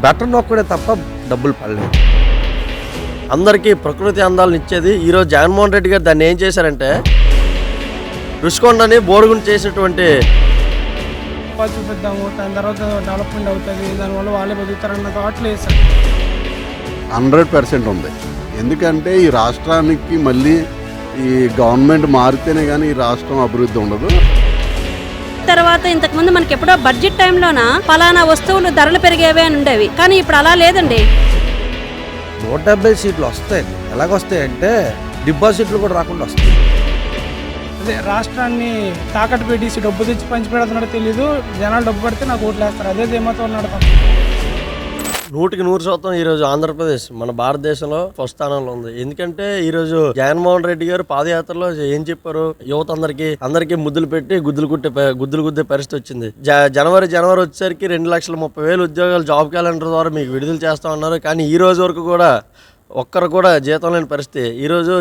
Button నొక్కడే తప్ప డబ్బులు పడలేదు. అందరికీ ప్రకృతి అందాలను ఇచ్చేది ఈరోజు జగన్మోహన్ రెడ్డి గారు దాన్ని ఏం చేశారంటే రుషికొండని బోడిగుంట చేసినటువంటి చూపిద్దాము, దాని తర్వాత డెవలప్మెంట్ అవుతుంది, దానివల్ల వాళ్ళే బతుకుతారన్న థాట్లు వేసారు. 100% ఉంది. ఎందుకంటే ఈ రాష్ట్రానికి మళ్ళీ ఈ గవర్నమెంట్ మారితేనే కానీ ఈ రాష్ట్రం అభివృద్ధి ఉండదు. తర్వాత ఇంతకుముందు మనకి ఎప్పుడో బడ్జెట్ టైంలోన పలానా వస్తువులు ధరలు పెరిగేవే అని ఉండేవి, కానీ ఇప్పుడు అలా లేదండి. 170 సీట్లు వస్తాయి. ఎలాగొస్తాయంటే డిపాజిట్లు కూడా రాకుండా వస్తాయి. అదే రాష్ట్రాన్ని తాకట్టు పెట్టేసి డబ్బు తెచ్చి పంచి పెడుతున్నాడో తెలీదు. జనాలు డబ్బు పడితే నాకు ఓట్లు వేస్తారు, అదే ధీమాతో ఉన్నాడు. 100% ఈరోజు ఆంధ్రప్రదేశ్ మన భారతదేశంలో ఫస్ట్ స్థానంలో ఉంది. ఎందుకంటే ఈరోజు జగన్మోహన్ రెడ్డి గారు పాదయాత్రలో ఏం చెప్పారు, యువత అందరికీ ముద్దులు పెట్టి గుద్దులు గుద్దే పరిస్థితి వచ్చింది. జనవరి వచ్చేసరికి 2,30,000 ఉద్యోగాలు జాబ్ క్యాలెండర్ ద్వారా మీకు విడుదల చేస్తా ఉన్నారు. కానీ ఈ రోజు వరకు కూడా ఒక్కరు కూడా జీతం లేని పరిస్థితి. ఈరోజు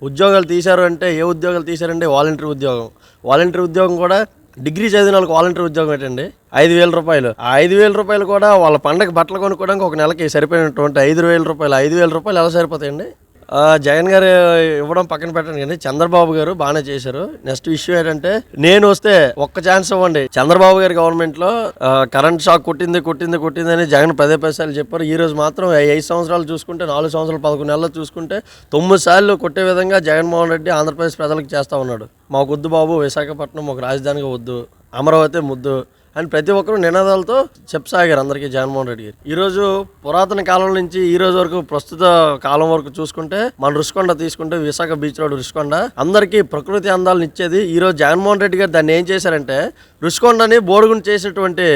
ఉద్యోగాలు తీశారు అంటే ఏ ఉద్యోగాలు తీశారంటే వాలంటీర్ ఉద్యోగం కూడా డిగ్రీ చదివిన వాళ్ళకి వాలంటీర్ ఉద్యోగం ఏంటండి 5,000 రూపాయలు. ఆ 5,000 రూపాయలు కూడా వాళ్ళ పండగ బట్టలు కొనుక్కోవడానికి ఒక నెలకి సరిపోయినటువంటి 5,000 రూపాయలు. 5,000 రూపాయలు ఎలా సరిపోతాయండి? జగన్ గారు ఇవ్వడం పక్కన పెట్టండి, కానీ చంద్రబాబు గారు బాగానే చేశారు. నెక్స్ట్ ఇష్యూ ఏంటంటే, నేను వస్తే ఒక్క ఛాన్స్ ఇవ్వండి. చంద్రబాబు గారి గవర్నమెంట్ లో కరెంట్ షాక్ కొట్టింది అని జగన్ 10 సార్లు చెప్పారు. ఈ రోజు మాత్రం 5 సంవత్సరాలు చూసుకుంటే, 4 సంవత్సరాలు 11 నెలలు చూసుకుంటే 9 సార్లు కొట్టే విధంగా జగన్మోహన్ రెడ్డి ఆంధ్రప్రదేశ్ ప్రజలకు చేస్తా ఉన్నాడు. మాకు వద్దు బాబు, విశాఖపట్నం ఒక రాజధానిగా వద్దు, అమరావతి ముద్దు అని ప్రతి ఒక్కరు నినాదాలతో చెప్పసాగారు అందరికీ జగన్మోహన్ రెడ్డి గారు. ఈరోజు పురాతన కాలం నుంచి ఈ రోజు వరకు ప్రస్తుత కాలం వరకు చూసుకుంటే, మన రుషికొండ తీసుకుంటే, విశాఖ బీచ్ రోడ్ రుషికొండ అందరికీ ప్రకృతి అందాలను ఇచ్చేది. ఈరోజు జగన్మోహన్ రెడ్డి గారు దాన్ని ఏం చేశారంటే రుషికొండని బోడిగుంట చేసినటువంటి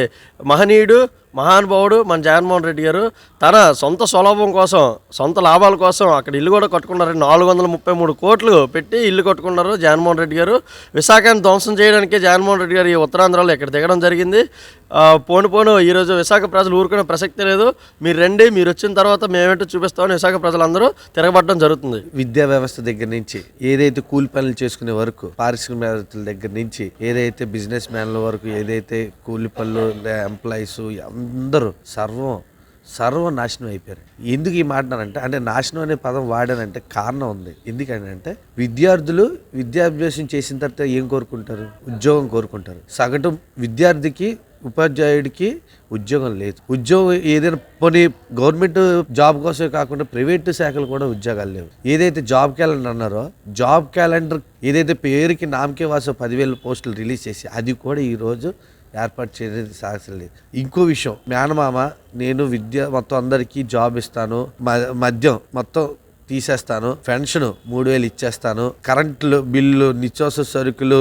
మహానుభావుడు మన జగన్మోహన్ రెడ్డి గారు తన సొంత స్వలాభం కోసం, సొంత లాభాల కోసం అక్కడ ఇల్లు కూడా కట్టుకున్నారు. 433 కోట్లు పెట్టి ఇల్లు కట్టుకున్నారు జగన్మోహన్ రెడ్డి గారు. విశాఖను ధ్వంసం చేయడానికి జగన్మోహన్ రెడ్డి గారు ఈ ఉత్తరాంధ్రలో ఇక్కడ దిగడం జరిగింది. పోను ఈరోజు విశాఖ ప్రజలు ఊరుకునే ప్రసక్తి లేదు. మీరు రండి, మీరు వచ్చిన తర్వాత మేమేంటో చూపిస్తామని విశాఖ ప్రజలందరూ తిరగబడడం జరుగుతుంది. విద్యా వ్యవస్థ దగ్గర నుంచి ఏదైతే కూలి పనులు చేసుకునే వరకు, పారిశ్రామికవేత్తల దగ్గర నుంచి ఏదైతే బిజినెస్ మ్యాన్ల వరకు, ఏదైతే కూలి పనులు ఎంప్లాయీస్ అందరూ సర్వం నాశనం అయిపోయారు. ఎందుకు ఈ మాట్లాడారంటే, అంటే నాశనం అనే పదం వాడానంటే కారణం ఉంది. ఎందుకంటే విద్యార్థులు విద్యాభ్యాసం చేసిన తర్వాత ఏం కోరుకుంటారు? ఉద్యోగం కోరుకుంటారు. సగటు విద్యార్థికి, ఉపాధ్యాయుడికి ఉద్యోగం లేదు. ఉద్యోగం ఏదైనా పోనీ గవర్నమెంట్ జాబ్ కోసమే కాకుండా ప్రైవేటు శాఖలు కూడా ఉద్యోగాలు లేవు. ఏదైతే జాబ్ క్యాలెండర్ అన్నారో, జాబ్ క్యాలెండర్ ఏదైతే పేరుకి నామకే వాసో 10,000 పోస్టులు రిలీజ్ చేసి అది కూడా ఈరోజు ఏర్పాటు చేయడానికి సాగలేదు. ఇంకో విషయం, మేనమామ నేను విద్య మొత్తం అందరికీ జాబ్ ఇస్తాను, మద్యం మొత్తం తీసేస్తాను, పెన్షన్ 3,000 ఇచ్చేస్తాను, కరెంటు బిల్లు, నిత్యావసర సరుకులు,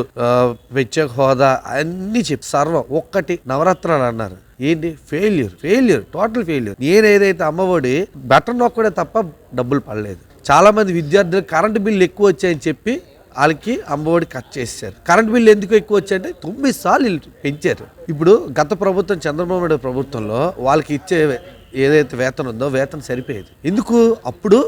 ప్రత్యేక హోదా అన్ని సర్వం ఒక్కటి నవరత్నాలు అన్నారు. ఏంటి? Failure, total failure. నేనేదైతే అమ్మఒడి బటన్ నొక్కడే తప్ప డబ్బులు పడలేదు. చాలా మంది విద్యార్థులు కరెంటు బిల్లు ఎక్కువ వచ్చాయని చెప్పి వాళ్ళకి అమ్మఒడి కట్ చేశారు. కరెంట్ బిల్లు ఎందుకు ఎక్కువ వచ్చాయంటే 9 సార్లు పెంచారు. ఇప్పుడు గత ప్రభుత్వం, చంద్రబాబు నాయుడు ప్రభుత్వంలో వాళ్ళకి ఇచ్చే ఏదైతే వేతనం ఉందో వేతనం సరిపోయేది. ఎందుకు? అప్పుడు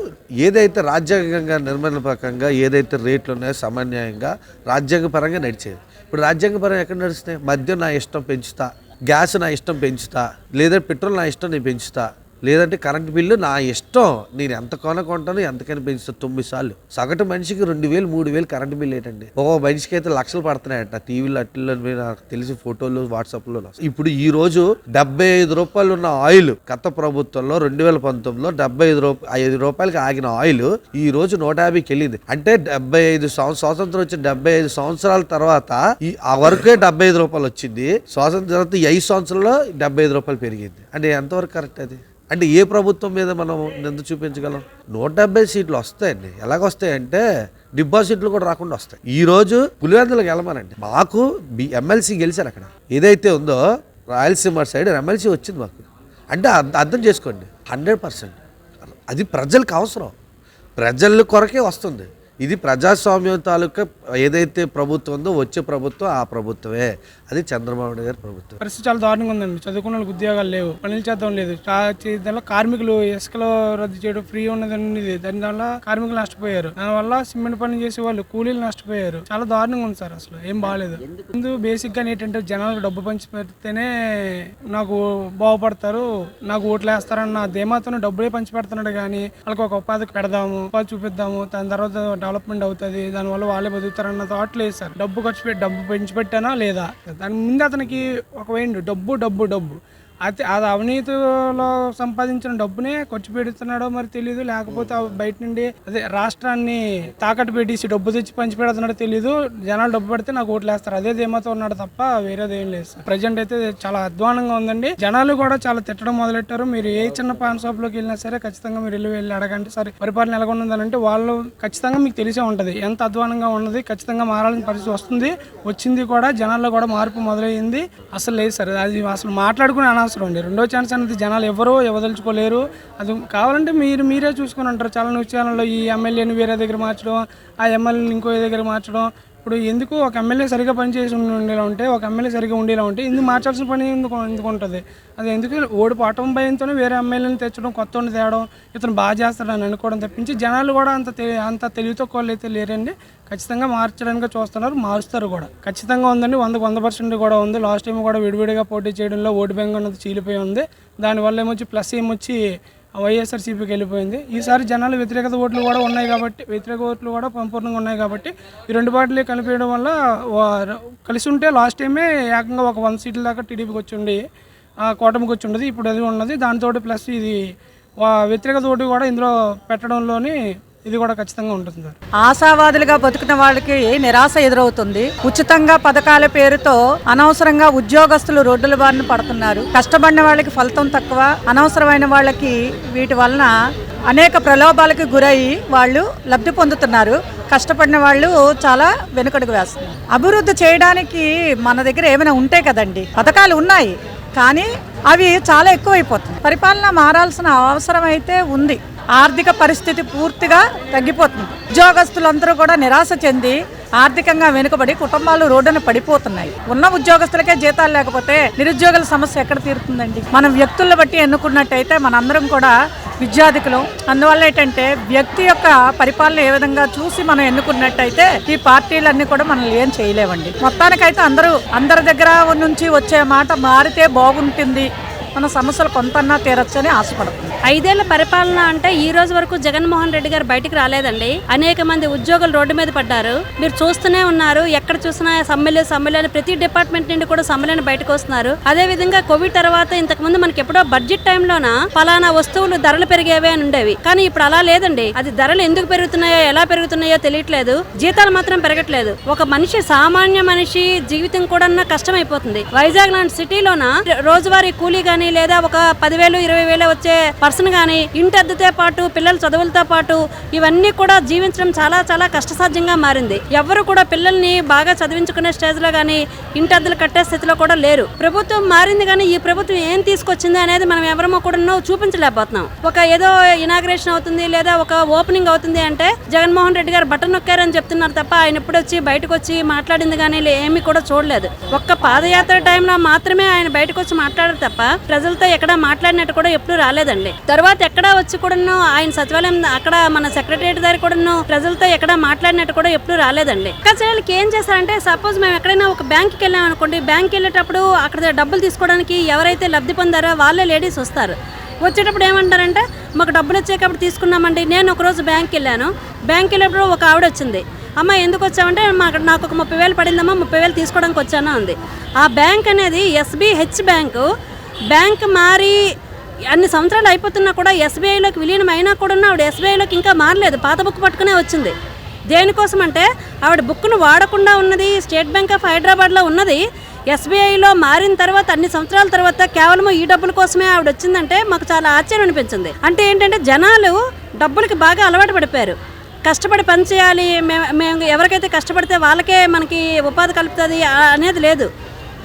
ఏదైతే రాజ్యాంగంగా నిర్మాణపరంగా ఏదైతే రేట్లు ఉన్నాయో సమన్యాయంగా రాజ్యాంగపరంగా నడిచేది. ఇప్పుడు రాజ్యాంగపరంగా ఎక్కడ నడుస్తున్నాయి? మద్యం నా ఇష్టం పెంచుతా, గ్యాస్ నా ఇష్టం పెంచుతా, లేదా పెట్రోల్ నా ఇష్టం నేను పెంచుతా, లేదంటే కరెంటు బిల్లు నా ఇష్టం, నేను ఎంత కొంటాను ఎంతకైనా పెంచుతా. 9 సార్లు. సగటు మనిషికి 2,000 3,000 కరెంటు బిల్లు ఏంటండి? ఒక మనిషికి అయితే లక్షలు పడుతున్నాయట. టీవీలో అట్లలో నాకు తెలిసి ఫోటోలు వాట్సాప్లో. ఇప్పుడు ఈ రోజు 75 రూపాయలు ఉన్న ఆయిల్ గత ప్రభుత్వంలో 2019లో 75 రూపాయలకి ఆగిన ఆయిల్ ఈ రోజు 150కి వెళ్ళింది. అంటే 75 స్వాతంత్రం వచ్చి 75 సంవత్సరాల తర్వాత ఆ వరకే 75 రూపాయలు వచ్చింది. స్వాతంత్రం తర్వాత 5 సంవత్సరాల్లో 75 రూపాయలు పెరిగింది. అంటే ఎంతవరకు కరెక్ట్ అది? అంటే ఏ ప్రభుత్వం మీద మనం ఎంత చూపించగలం? 170 సీట్లు వస్తాయండి. ఎలాగొస్తాయంటే డిపాజిట్లు కూడా రాకుండా వస్తాయి. ఈరోజు పులివెందులకు వెళ్ళమనండి, మాకు ఎమ్మెల్సీ గెలిచారు. అక్కడ ఏదైతే ఉందో రాయలసీమ సైడ్ ఎమ్మెల్సీ వచ్చింది మాకు. అంటే అర్థం చేసుకోండి, 100% అది ప్రజలకు అవసరం, ప్రజల కొరకే వస్తుంది. ఇది ప్రజాస్వామ్యం తాలూకా ఏదైతే ప్రభుత్వం ఉందో వచ్చే ప్రభుత్వం ఆ ప్రభుత్వమే, అది చంద్రబాబు నాయుడు గారి ప్రభుత్వం. పరిస్థితి చాలా దారుణంగా ఉందండి. చదువుకున్న వాళ్ళకి ఉద్యోగాలు లేవు, పనులు చేద్దాం లేదు. దానిలో కార్మికులు ఇసుకలో రద్దు చేయడం ఫ్రీ ఉన్నది, దానివల్ల కార్మికులు నష్టపోయారు. దానివల్ల సిమెంట్ పని చేసే వాళ్ళు కూలీలు నష్టపోయారు. చాలా దారుణంగా ఉంది సార్, అసలు ఏం బాగాలేదు. ముందు బేసిక్ గా ఏంటంటే జనాలకు డబ్బు పంచి పెడితేనే నాకు బాగుపడతారు, నాకు ఓట్లు వేస్తారన్న ధీమాతో డబ్బులే పంచి పెడుతున్నాడు. కానీ వాళ్ళకి ఒక ఉపాధి పెడదాము, ఉపాధి చూపిద్దాము, దాని తర్వాత డెవలప్మెంట్ అవుతుంది, దానివల్ల వాళ్ళే బతుకుతారన్న థాట్ లేదు సార్. డబ్బు ఖర్చు పెట్టి డబ్బు పెంచి పెట్టానా లేదా, దాని ముందు అతనికి ఒక వేయండి డబ్బు డబ్బు డబ్బు అది అవినీతిలో సంపాదించిన డబ్బునే ఖర్చు పెడుతున్నాడో మరి తెలియదు, లేకపోతే బయట నుండి రాష్ట్రాన్ని తాకట్టు పెట్టేసి డబ్బు తెచ్చి పంచి పెడుతున్నాడో తెలియదు. జనాలు డబ్బు పెడితే నాకు ఓట్లు వేస్తారు అదే ధీమాతో ఉన్నాడు తప్ప వేరేదేం లేదు సార్. ప్రజెంట్ అయితే చాలా అధ్వానంగా ఉందండి. జనాలు కూడా చాలా తిట్టడం మొదలెట్టారు. మీరు ఏ చిన్న పాన్ షాప్ లోకి వెళ్ళినా సరే ఖచ్చితంగా మీరు వెళ్ళి అడగండి సరే పరిపాలన ఎలా ఉన్నదంటే వాళ్ళు ఖచ్చితంగా మీకు తెలిసే ఉంటది ఎంత అధ్వానంగా ఉన్నది. ఖచ్చితంగా మారాల్సిన పరిస్థితి వస్తుంది, వచ్చింది కూడా. జనాల్లో కూడా మార్పు మొదలైంది. అసలు లేదు సార్, అది అసలు మాట్లాడుకునే అనవసరం అండి. రెండో ఛాన్స్ అనేది జనాలు ఎవరో ఇవ్వదలుచుకోలేరు. అది కావాలంటే మీరే చూసుకొని ఉంటారు. చాలా న్యూస్ ఛానల్లో ఈ ఎమ్మెల్యేని వేరే దగ్గర మార్చడం, ఆ ఎమ్మెల్యేని ఇంకో దగ్గర మార్చడం. ఇప్పుడు ఎందుకు ఒక ఎమ్మెల్యే సరిగా పనిచేసి ఉండేలా ఉంటే, ఒక ఎమ్మెల్యే సరిగా ఉండేలా ఉంటే ఎందుకు మార్చాల్సిన పని ఎందుకు ఉంటుంది? అది ఎందుకు ఓడిపోవటం భయంతోనే వేరే ఎమ్మెల్యేని తెచ్చడం, కొత్త తేవడం, ఇతను బాగా చేస్తాడని అనుకోవడం తప్పించి జనాలు కూడా అంత తెలివితో వాళ్ళు అయితే లేరండి. ఖచ్చితంగా మార్చడానికి చూస్తున్నారు, మారుస్తారు కూడా. ఖచ్చితంగా ఉందండి, 100% కూడా ఉంది. లాస్ట్ టైం కూడా విడివిడిగా పోటీ చేయడంలో ఓటు బ్యాంక్ అన్నది చీలిపోయి ఉంది. దానివల్ల ఏమొచ్చి ప్లస్ ఏమొచ్చి వైఎస్ఆర్సీపీకి వెళ్ళిపోయింది. ఈసారి జనాలు వ్యతిరేకత ఓట్లు కూడా ఉన్నాయి కాబట్టి, వ్యతిరేక ఓట్లు కూడా సంపూర్ణంగా ఉన్నాయి కాబట్టి ఈ రెండు పార్టీలు కలిపేయడం వల్ల కలిసి ఉంటే లాస్ట్ టైమే ఏకంగా ఒక 100 సీట్ల దాకా టీడీపీకి వచ్చి ఉండి కూటమికి వచ్చి ఉండదు. ఇప్పుడు అది ఉన్నది. దాంతో ప్లస్ ఇది వ్యతిరేకత ఓటు కూడా ఇందులో పెట్టడంలోని ఇది కూడా ఖచ్చితంగా ఉంటుంది సార్. ఆశావాదులుగా బతుకున్న వాళ్ళకి నిరాశ ఎదురవుతుంది. ఉచితంగా పథకాల పేరుతో అనవసరంగా ఉద్యోగస్తులు రోడ్డుల బారిన పడుతున్నారు. కష్టపడిన వాళ్ళకి ఫలితం తక్కువ, అనవసరమైన వాళ్ళకి వీటి వలన అనేక ప్రలోభాలకు గురయ్యి వాళ్ళు లబ్ధి పొందుతున్నారు. కష్టపడిన వాళ్ళు చాలా వెనుకడుగు వేస్తున్నారు. అభివృద్ధి చేయడానికి మన దగ్గర ఏమైనా ఉంటే కదండి, పథకాలు ఉన్నాయి కానీ అవి చాలా ఎక్కువైపోతుంది. పరిపాలన మారాల్సిన అవసరం అయితే ఉంది. ఆర్థిక పరిస్థితి పూర్తిగా తగ్గిపోతుంది. ఉద్యోగస్తులందరూ కూడా నిరాశ చెంది ఆర్థికంగా వెనుకబడి కుటుంబాలు రోడ్డున పడిపోతున్నాయి. ఉన్న ఉద్యోగస్తులకే జీతాలు లేకపోతే నిరుద్యోగుల సమస్య ఎక్కడ తీరుతుందండి? మనం వ్యక్తులను బట్టి ఎన్నుకున్నట్టయితే మనందరం కూడా విద్యార్థికులు. అందువల్ల ఏంటంటే వ్యక్తి యొక్క పరిపాలన ఏ విధంగా చూసి మనం ఎన్నుకున్నట్టయితే ఈ పార్టీలన్నీ కూడా మనల్ని ఏం చేయలేవండి. మొత్తానికైతే అందరి దగ్గర నుంచి వచ్చే మాట మారితే బాగుంటుంది, మన సమస్యలు కొంతన్నా తీరొచ్చని ఆశపడుతుంది. 5 ఏళ్ల పరిపాలన అంటే ఈ రోజు వరకు జగన్మోహన్ రెడ్డి గారు బయటికి రాలేదండి. అనేక మంది ఉద్యోగులు రోడ్డు మీద పడ్డారు. మీరు చూస్తూనే ఉన్నారు, ఎక్కడ చూసినా సమ్మెలు ప్రతి డిపార్ట్మెంట్ నుండి కూడా సమ్మెలను బయటకు వస్తున్నారు. అదే విధంగా కోవిడ్ తర్వాత ఇంతకు ముందు మనకి ఎప్పుడో బడ్జెట్ టైంలోన ఫలానా వస్తువులు ధరలు పెరిగేవి అని ఉండేవి. కానీ ఇప్పుడు అలా లేదండి. అది ధరలు ఎందుకు పెరుగుతున్నాయో ఎలా పెరుగుతున్నాయో తెలియట్లేదు, జీతాలు మాత్రం పెరగట్లేదు. ఒక సామాన్య మనిషి జీవితం కూడా కష్టమైపోతుంది. వైజాగ్ లాంటి సిటీలోన రోజువారీ కూలీ గానీ లేదా ఒక 10,000 20,000 వచ్చే పర్సన్ గానీ ఇంటి అద్దెతో పాటు పిల్లల చదువులతో పాటు ఇవన్నీ కూడా జీవించడం చాలా చాలా కష్టసాధ్యంగా మారింది. ఎవరు కూడా పిల్లల్ని బాగా చదివించుకునే స్టేజ్ లో గానీ ఇంటి అద్దెలు కట్టే స్థితిలో కూడా లేరు. ప్రభుత్వం మారింది కానీ ఈ ప్రభుత్వం ఏం తీసుకొచ్చింది అనేది మనం ఎవరమో కూడా చూపించలేకపోతున్నాం. ఒక ఏదో ఇనాగ్రేషన్ అవుతుంది లేదా ఒక ఓపెనింగ్ అవుతుంది అంటే జగన్మోహన్ రెడ్డి గారు బటన్ నొక్కారని చెప్తున్నారు తప్ప ఆయన ఎప్పుడు వచ్చి బయటకు వచ్చి మాట్లాడింది కానీ ఏమీ కూడా చూడలేదు. ఒక్క పాదయాత్ర టైంలో మాత్రమే ఆయన బయటకు వచ్చి మాట్లాడారు తప్ప ప్రజలతో ఎక్కడ మాట్లాడినట్టు కూడా ఎప్పుడు రాలేదండి. తర్వాత ఎక్కడ వచ్చి కూడా ఆయన సచివాలయం అక్కడ మన సెక్రటరియట్ దగ్గర కూడా ప్రజలతో ఎక్కడ మాట్లాడినట్టు కూడా ఎప్పుడు రాలేదండి. ప్రజలకి ఏం చేశారంటే సపోజ్ మేము ఎక్కడైనా ఒక బ్యాంక్కి వెళ్ళాం అనుకోండి, బ్యాంక్కి వెళ్ళేటప్పుడు అక్కడ డబ్బులు తీసుకోవడానికి ఎవరైతే లబ్ధి పొందారో వాళ్ళే లేడీస్ వస్తారు. వచ్చేటప్పుడు ఏమంటారంటే మాకు డబ్బులు వచ్చేటప్పుడు తీసుకున్నామండి. నేను ఒకరోజు బ్యాంక్కి వెళ్ళాను. బ్యాంక్కి వెళ్ళేటప్పుడు ఒక ఆవిడ వచ్చింది, అమ్మ ఎందుకు వచ్చామంటే నాకు ఒక 30,000 పడిందమ్మా, 30,000 తీసుకోవడానికి వచ్చాను అంది. ఆ బ్యాంక్ అనేది SBH బ్యాంక్ మారి అన్ని సంవత్సరాలు అయిపోతున్నా కూడా SBIలోకి విలీనం అయినా కూడా ఆవిడ SBIలోకి ఇంకా మారలేదు, పాత బుక్ పట్టుకునే వచ్చింది. దేనికోసం అంటే ఆవిడ బుక్ను వాడకుండా ఉన్నది స్టేట్ బ్యాంక్ ఆఫ్ హైదరాబాద్లో ఉన్నది. SBIలో మారిన తర్వాత అన్ని సంవత్సరాల తర్వాత కేవలం ఈ డబ్బుల కోసమే ఆవిడ వచ్చిందంటే మాకు చాలా ఆశ్చర్యం అనిపించింది. అంటే ఏంటంటే జనాలు డబ్బులకి బాగా అలవాటు పడిపోయారు. కష్టపడి పని చేయాలి, మేము ఎవరికైతే కష్టపడితే వాళ్ళకే మనకి ఉపాధి కలుపుతుంది అనేది లేదు.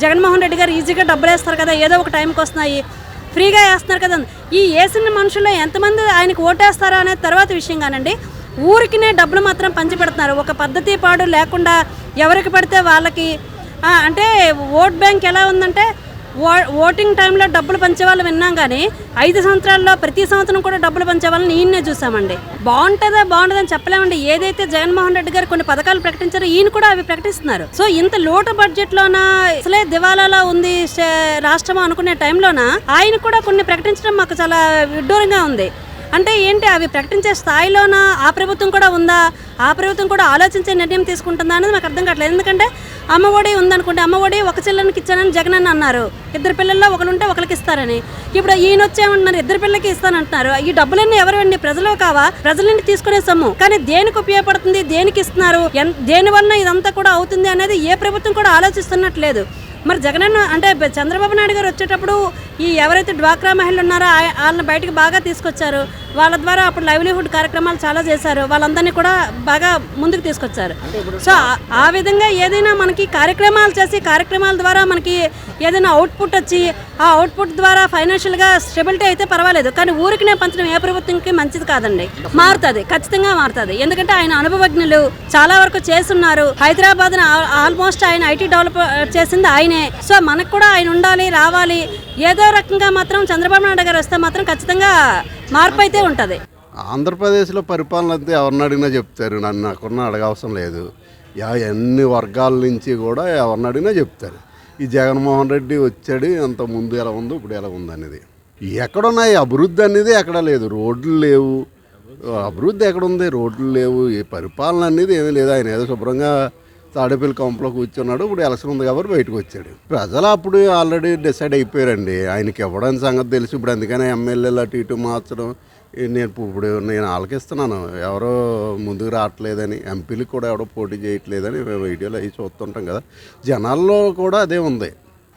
జగన్మోహన్ రెడ్డి గారు ఈజీగా డబ్బులు వేస్తారు కదా, ఏదో ఒక టైంకి వస్తున్నాయి, ఫ్రీగా వేస్తున్నారు కదా. ఈ వేసిన మనుషుల్లో ఎంతమంది ఆయనకు ఓటేస్తారో అనేది తర్వాత విషయం కానండి. ఊరికినే డబ్బులు మాత్రం పంచిపెడుతున్నారు. ఒక పద్ధతి పాడు లేకుండా ఎవరికి పడితే వాళ్ళకి అంటే ఓట్ బ్యాంక్ ఎలా ఉందంటే ఓటింగ్ టైంలో డబ్బులు పంచేవాళ్ళు విన్నాం, కానీ 5 సంవత్సరాల్లో ప్రతి సంవత్సరం కూడా డబ్బులు పంచేవాళ్ళని ఈయన్నే చూసామండి. బాగుంటుందని చెప్పలేమండి. ఏదైతే జగన్మోహన్ రెడ్డి గారు కొన్ని పథకాలు ప్రకటించారో ఈయన కూడా అవి ప్రకటిస్తున్నారు. సో ఇంత లోటు బడ్జెట్లోన అసలే దివాలాలో ఉంది రాష్ట్రం అనుకునే టైంలోన ఆయన కూడా కొన్ని ప్రకటించడం మాకు చాలా విడ్డూరంగా ఉంది. అంటే ఏంటి, అవి ప్రకటించే స్థాయిలోన ఆ ప్రభుత్వం కూడా ఉందా, ఆ ప్రభుత్వం కూడా ఆలోచించే నిర్ణయం తీసుకుంటుందా అనేది మాకు అర్థం కావట్లేదు. ఎందుకంటే అమ్మఒడి ఉందనుకుంటే అమ్మఒడి ఒక చెల్లెనికి ఇచ్చానని జగన్ అన్న అన్నారు, 2 పిల్లల్లో ఒకరుంటే ఒకరికి ఇస్తారని. ఇప్పుడు ఈయన వచ్చేమంటున్నారు 2 పిల్లలకి ఇస్తానంటున్నారు. ఈ డబ్బులన్నీ ఎవరండి? ప్రజలు కావా? ప్రజల నుండి తీసుకునే సొమ్ము. కానీ దేనికి ఉపయోగపడుతుంది, దేనికి ఇస్తున్నారు, దేనివల్ల ఇదంతా కూడా అవుతుంది అనేది ఏ ప్రభుత్వం కూడా ఆలోచిస్తున్నట్లేదు. మరి జగనన్న అంటే చంద్రబాబు నాయుడు గారు వచ్చేటప్పుడు ఈ ఎవరైతే డ్వాక్రా మహిళలు ఉన్నారో వాళ్ళని బయటకు బాగా తీసుకొచ్చారు. వాళ్ళ ద్వారా అప్పుడు లైవ్లీహుడ్ కార్యక్రమాలు చాలా చేశారు. వాళ్ళందరినీ కూడా బాగా ముందుకు తీసుకొచ్చారు. సో ఆ విధంగా ఏదైనా మనకి కార్యక్రమాలు చేసి కార్యక్రమాల ద్వారా మనకి ఏదైనా అవుట్పుట్ వచ్చి ఆ అవుట్పుట్ ద్వారా ఫైనాన్షియల్గా స్టెబిలిటీ అయితే పర్వాలేదు. కానీ ఊరికినే పంచడం ఏ ప్రభుత్వంకి మంచిది కాదండి. మారుతుంది, ఖచ్చితంగా మారుతుంది. ఎందుకంటే ఆయన అనుభవజ్ఞులు, చాలా వరకు చేస్తున్నారు. హైదరాబాద్ ఆల్మోస్ట్ ఆయన ఐటీ డెవలప్ చేసింది ఆయనే. సో మనకు కూడా ఆయన ఉండాలి, రావాలి. ఏదో రకంగా మాత్రం చంద్రబాబు నాయుడు గారు వస్తే మాత్రం ఖచ్చితంగా మార్పు అయితే ఉంటుంది. ఆంధ్రప్రదేశ్లో పరిపాలన అంతే ఎవరిని అడిగినా చెప్తారు. నన్ను నాకున్న అడగవసరం లేదు. ఎన్ని వర్గాల నుంచి కూడా ఎవరిని అడిగినా చెప్తారు. ఈ జగన్మోహన్ రెడ్డి వచ్చాడు, అంత ముందు ఎలా ఉందో ఇప్పుడు ఎలా ఉంది అనేది. ఎక్కడున్నాయి అభివృద్ధి అనేది ఎక్కడా లేదు. రోడ్లు లేవు, అభివృద్ధి ఎక్కడుంది? రోడ్లు లేవు. ఈ పరిపాలన అనేది ఏమీ లేదు. ఆయన ఏదో శుభ్రంగా తాడేపల్లి కంపలో కూర్చున్నాడు. ఇప్పుడు ఎలక్షన్ ఉంది కాబట్టి బయటకు వచ్చాడు. ప్రజలు అప్పుడు ఆల్రెడీ డిసైడ్ అయిపోయారండి. ఆయనకి ఇవ్వడానికి సంగతి తెలుసు. ఇప్పుడు అందుకనే ఎమ్మెల్యేలు అటు ఇటు మార్చడం. నేను ఆలకిస్తున్నాను, ఎవరో ముందుకు రావట్లేదని, ఎంపీలకు కూడా ఎవడో పోటీ చేయట్లేదని వీడియోలో అవి చూస్తుంటాం కదా. జనాల్లో కూడా అదే ఉంది.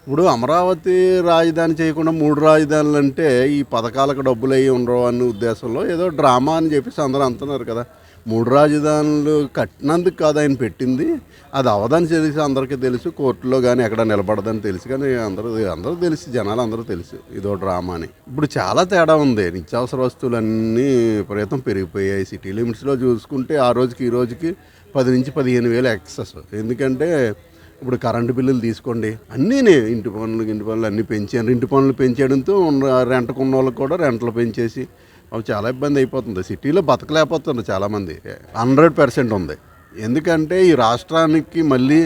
ఇప్పుడు అమరావతి రాజధాని చేయకుండా 3 రాజధానులు అంటే ఈ పథకాలకు డబ్బులు అయ్యి ఉండవు అనే ఉద్దేశంలో ఏదో డ్రామా అని చెప్పేసి అందరూ అంటున్నారు కదా. 3 రాజధానులు కట్టినందుకు కాదు ఆయన పెట్టింది, అది అవదని తెలిసి అందరికీ తెలుసు. కోర్టులో కానీ ఎక్కడ నిలబడదని తెలుసు. కానీ అందరూ తెలుసు, జనాలు అందరూ తెలుసు ఇదో డ్రామా అని. ఇప్పుడు చాలా తేడా ఉంది. నిత్యావసర వస్తువులన్నీ విపరీతం పెరిగిపోయాయి. సిటీ లిమిట్స్లో చూసుకుంటే ఆ రోజుకి ఈ రోజుకి 10 నుంచి 15 వేలు ఎక్సెస్. ఎందుకంటే ఇప్పుడు కరెంటు బిల్లులు తీసుకోండి, అన్నీనే ఇంటి పనులు అన్నీ పెంచారు. ఇంటి పనులు పెంచేయడంతో రెంట్కున్న వాళ్ళకి కూడా రెంట్లు పెంచేసి అవి చాలా ఇబ్బంది అయిపోతుంది. సిటీలో బతకలేకపోతుంది చాలామంది. 100% ఉంది. ఎందుకంటే ఈ రాష్ట్రానికి మళ్ళీ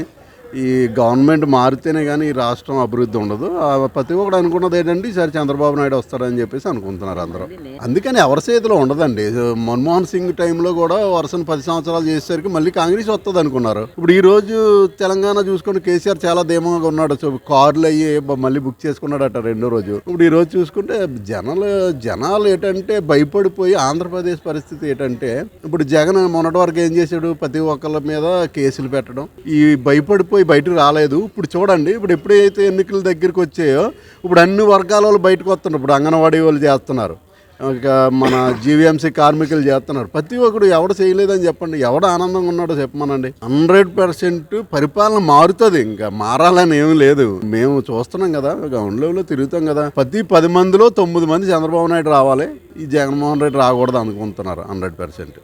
ఈ గవర్నమెంట్ మారితేనే కానీ ఈ రాష్ట్రం అభివృద్ధి ఉండదు. ప్రతి ఒక్కడు అనుకున్నది ఏంటంటే ఈసారి చంద్రబాబు నాయుడు వస్తాడని చెప్పేసి అనుకుంటున్నారు అందరూ. అందుకని ఎవరి చేతిలో ఉండదండి. మన్మోహన్ సింగ్ టైంలో కూడా వరుసను 10 సంవత్సరాలు చేసేసరికి మళ్ళీ కాంగ్రెస్ వస్తుంది అనుకున్నారు. ఇప్పుడు ఈరోజు తెలంగాణ చూసుకుంటే కేసీఆర్ చాలా ధీమంగా ఉన్నాడు. కార్లు అయ్యి మళ్ళీ బుక్ చేసుకున్నాడట 2వ రోజు. ఇప్పుడు ఈరోజు చూసుకుంటే జనాలు ఏంటంటే భయపడిపోయి, ఆంధ్రప్రదేశ్ పరిస్థితి ఏంటంటే ఇప్పుడు జగన్ మొన్నటి వరకు ఏం చేశాడు, ప్రతి ఒక్కళ్ళ మీద కేసులు పెట్టడం, ఈ భయపడిపోయి బయటకు రాలేదు. ఇప్పుడు చూడండి, ఇప్పుడు ఎప్పుడైతే ఎన్నికల దగ్గరికి వచ్చాయో ఇప్పుడు అన్ని వర్గాల వాళ్ళు బయటకు వస్తున్నారు. ఇప్పుడు అంగన్వాడీ వాళ్ళు చేస్తున్నారు, మన జీవీఎంసీ కార్మికులు చేస్తున్నారు. ప్రతి ఒక్కరు ఎవడు చేయలేదని చెప్పండి, ఎవడు ఆనందంగా ఉన్నాడో చెప్పమనండి. 100% పరిపాలన మారుతుంది. ఇంకా మారాలని ఏమీ లేదు. మేము చూస్తున్నాం కదా, గ్రౌండ్ లెవెల్లో తిరుగుతాం కదా. ప్రతి 10 మందిలో 9 మంది చంద్రబాబు నాయుడు రావాలి, ఈ జగన్మోహన్ రెడ్డి రాకూడదు అనుకుంటున్నారు 100%.